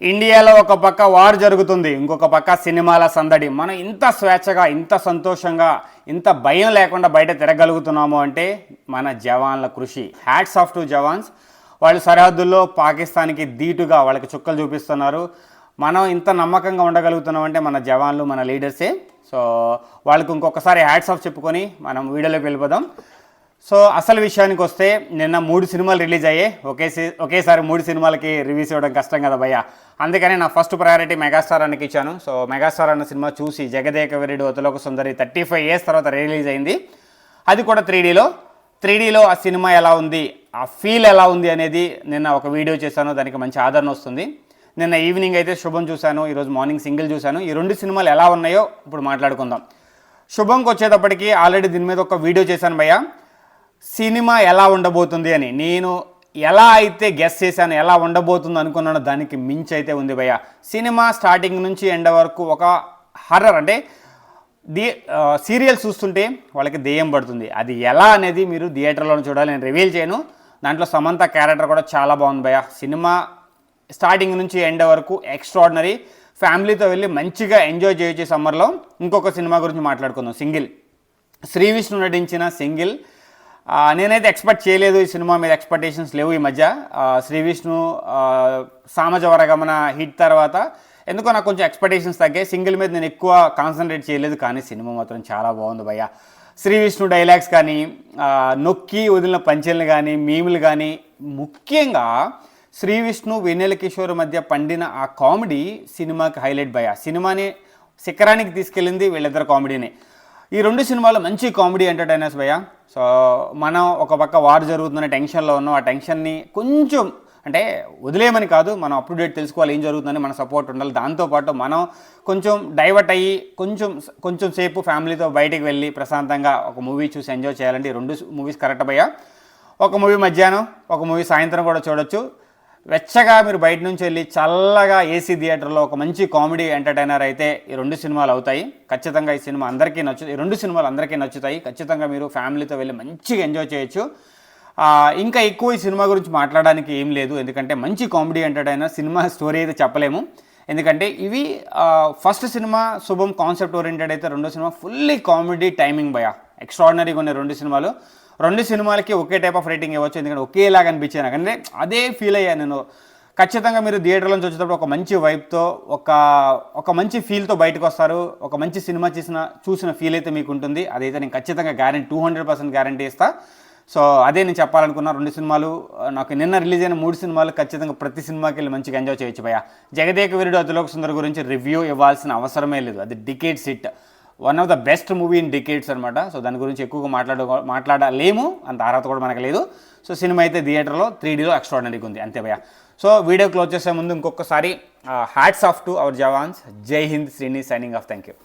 ఇండియాలో ఒక పక్క వార్ జరుగుతుంది, ఇంకొక పక్క సినిమాల సందడి. మనం ఇంత స్వేచ్ఛగా, ఇంత సంతోషంగా, ఇంత భయం లేకుండా బయట తిరగలుగుతున్నాము అంటే మన జవాన్ల కృషి. Hats off to jawans. వాళ్ళు సరిహద్దుల్లో పాకిస్తాన్కి ధీటుగా వాళ్ళకి చుక్కలు చూపిస్తున్నారు. మనం ఇంత నమ్మకంగా ఉండగలుగుతున్నాం అంటే మన జవాన్లు, మన లీడర్సే. సో వాళ్ళకి ఇంకొకసారి హ్యాట్స్ ఆఫ్ చెప్పుకొని మనం వీడియోలోకి వెళ్ళిపోదాం. సో అసలు విషయానికి వస్తే నిన్న 3 సినిమాలు రిలీజ్ అయ్యాయి. ఒకేసారి 3 సినిమాలకి రివ్యూస్ ఇవ్వడం కష్టం కదా భయ్య. అందుకని నా ఫస్ట్ ప్రయారిటీ మెగాస్టార్ అన్నకి ఇచ్చాను. సో మెగాస్టార్ అన్న సినిమా చూసి జగదేక వీరుడు అతిలోక సుందరి 35 ఇయర్స్ తర్వాత రిలీజ్ అయింది. అది కూడా 3Dలో ఆ సినిమా ఎలా ఉంది, ఆ ఫీల్ ఎలా ఉంది అనేది నిన్న ఒక వీడియో చేశాను. దానికి మంచి ఆదరణ వస్తుంది. నిన్న ఈవినింగ్ అయితే శుభం చూశాను, ఈరోజు మార్నింగ్ సింగిల్ చూశాను. ఈ 2 సినిమాలు ఎలా ఉన్నాయో ఇప్పుడు మాట్లాడుకుందాం. శుభంకి వచ్చేటప్పటికి ఆల్రెడీ దీని మీద ఒక వీడియో చేశాను భయ్య, సినిమా ఎలా ఉండబోతుంది అని. నేను ఎలా అయితే గెస్ చేశాను, ఎలా ఉండబోతుంది అనుకున్నాను, దానికి మించి అయితే ఉంది భయ్య. సినిమా స్టార్టింగ్ నుంచి ఎండ్ వరకు ఒక హర్రర్, అంటే సీరియల్ చూస్తుంటే వాళ్ళకి దెయ్యం పడుతుంది. అది ఎలా అనేది మీరు థియేటర్లో చూడాలి. నేను రివీల్ చేయను. దాంట్లో సమంత క్యారెక్టర్ కూడా చాలా బాగుంది భయ్య. సినిమా స్టార్టింగ్ నుంచి ఎండ్ వరకు ఎక్స్ట్రాడినరీ. ఫ్యామిలీతో వెళ్ళి మంచిగా ఎంజాయ్ చేయొచ్చు సమ్మర్లో. ఇంకొక సినిమా గురించి మాట్లాడుకుందాం, సింగిల్. శ్రీ విష్ణు నటించిన సింగిల్. నేనైతే ఎక్స్పెక్ట్ చేయలేదు, ఈ సినిమా మీద ఎక్స్పెక్టేషన్స్ లేవు ఈ మధ్య. శ్రీ విష్ణు సామజ వరగమన హిట్ తర్వాత ఎందుకో నాకు కొంచెం ఎక్స్పెక్టేషన్స్ తగ్గాయి. సింగిల్ మీద నేను ఎక్కువ కాన్సన్ట్రేట్ చేయలేదు, కానీ సినిమా మాత్రం చాలా బాగుంది భయ్య. శ్రీ విష్ణు డైలాగ్స్ కానీ, నొక్కి వదిలిన పంచెల్ని కానీ, మీములు కానీ, ముఖ్యంగా శ్రీ విష్ణు వెన్నెల కిషోర్ మధ్య పండిన ఆ కామెడీ సినిమాకి హైలైట్ భయ్య. సినిమాని శిఖరానికి తీసుకెళ్ళింది వీళ్ళిద్దరు కామెడీని. ఈ 2 సినిమాలు మంచి కామెడీ ఎంటర్టైనర్స్ భయ్య. సో మనం ఒక పక్క వార్ జరుగుతున్న టెన్షన్లో ఉన్నాం. ఆ టెన్షన్ని కొంచెం, అంటే వదిలేయమని కాదు, మనం అప్ టు డేట్ తెలుసుకోవాలి ఏం జరుగుతుందని మన సపోర్ట్ ఉండాలి. దాంతోపాటు మనం కొంచెం డైవర్ట్ అయ్యి కొంచెం సేపు ఫ్యామిలీతో బయటికి వెళ్ళి ప్రశాంతంగా ఒక మూవీ చూసి ఎంజాయ్ చేయాలంటే ఈ 2 మూవీస్ కరెక్ట్ భయ్య. ఒక మూవీ మధ్యాహ్నం, ఒక మూవీ సాయంత్రం కూడా చూడొచ్చు. వెచ్చగా మీరు బయట నుంచి వెళ్ళి చల్లగా ఏసీ థియేటర్లో ఒక మంచి కామెడీ ఎంటర్టైనర్ అయితే ఈ 2 సినిమాలు అవుతాయి. ఖచ్చితంగా ఈ సినిమా అందరికీ నచ్చుతాయి. ఈ 2 సినిమాలు అందరికీ నచ్చుతాయి. ఖచ్చితంగా మీరు ఫ్యామిలీతో వెళ్ళి మంచిగా ఎంజాయ్ చేయొచ్చు. ఇంకా ఎక్కువ ఈ సినిమా గురించి మాట్లాడడానికి ఏం లేదు, ఎందుకంటే మంచి కామెడీ ఎంటర్టైనర్. సినిమా స్టోరీ అయితే చెప్పలేము, ఎందుకంటే ఇవి ఫస్ట్ సినిమా శుభం కాన్సెప్ట్ ఓరియంటెడ్ అయితే, 2వ సినిమా ఫుల్లీ కామెడీ టైమింగ్ భయ. ఎక్స్ట్రాడినరీగా ఉన్నాయి 2 సినిమాలు. 2 సినిమాలకి ఒకే టైప్ ఆఫ్ రేటింగ్ ఇవ్వచ్చు, ఎందుకంటే ఒకేలాగా అనిపించాయి నాకు. అంటే అదే ఫీల్ అయ్యాను నేను. ఖచ్చితంగా మీరు థియేటర్లో నుంచి వచ్చేటప్పుడు ఒక మంచి వైబ్తో, ఒక మంచి ఫీల్తో బయటకు వస్తారు. ఒక మంచి సినిమా చూసిన ఫీల్ అయితే మీకు ఉంటుంది. అదైతే నేను ఖచ్చితంగా గ్యారెంటీ, 200% గ్యారెంటీ ఇస్తా. సో అదే నేను చెప్పాలనుకున్నా. 2 సినిమాలు నాకు నిన్న రిలీజ్ అయిన 3 సినిమాలు ఖచ్చితంగా ప్రతి సినిమాకి వెళ్ళి మంచిగా ఎంజాయ్ చేయొచ్చు భయ్య. జగదేక వీరుడు అతిలోక సుందరి గురించి రివ్యూ ఇవ్వాల్సిన అవసరమే లేదు. అది decades hit, one of the best movie in decades అనమాట. సో దాని గురించి ఎక్కువగా మాట్లాడలేము, అంత అర్హత కూడా మనకు లేదు. సో సినిమా అయితే థియేటర్లో 3Dలో ఎక్స్ట్రాడినరీగా ఉంది, అంతే భయ్య. సో వీడియో క్లోజ్ చేసే ముందు ఇంకొకసారి hats off to our jawans. Jai Hind. Srini signing off. Thank you.